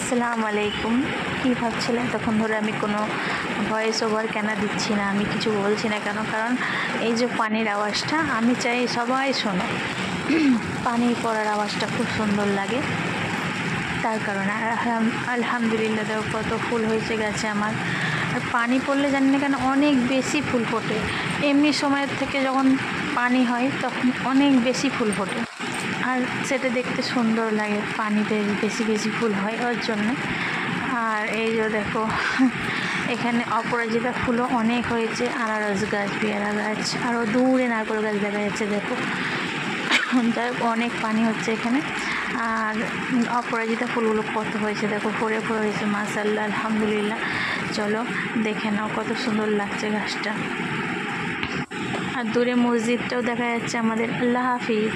আসসালামু আলাইকুম। কী ভাবছিলেন তখন ধরে আমি কোনো ভয়েস ওভার কেন দিচ্ছি না, আমি কিছু বলছি না কেন? কারণ এই যে পানির আওয়াজটা আমি চাই সবাই শোনো। পানি পড়ার আওয়াজটা খুব সুন্দর লাগে, তার কারণে। আর আলহামদুলিল্লাহ দেখো কত ফুল হয়েছে গেছে আমার। আর পানি পড়লে জানি না কেন অনেক বেশি ফুল ফোটে, এমনি সময়ের থেকে যখন পানি হয় তখন অনেক বেশি ফুল ফোটে, আর সেটা দেখতে সুন্দর লাগে। পানিতে বেশি বেশি ফুল হয় ওর জন্য। আর এই যে দেখো এখানে অপরাজিতা ফুলও অনেক হয়েছে, আনারস গাছ, পেয়ারা গাছ, আরও দূরে নারকেল গাছ দেখা যাচ্ছে। দেখো যাই হোক, অনেক পানি হচ্ছে এখানে। আর অপরাজিতা ফুলগুলো কত হয়েছে দেখো, ভরে ভরে হয়েছে, মাশাআল্লাহ আলহামদুলিল্লাহ। চলো দেখে নাও কত সুন্দর লাগছে গাছটা। আর দূরে মসজিদটাও দেখা যাচ্ছে আমাদের। আল্লাহ হাফিজ।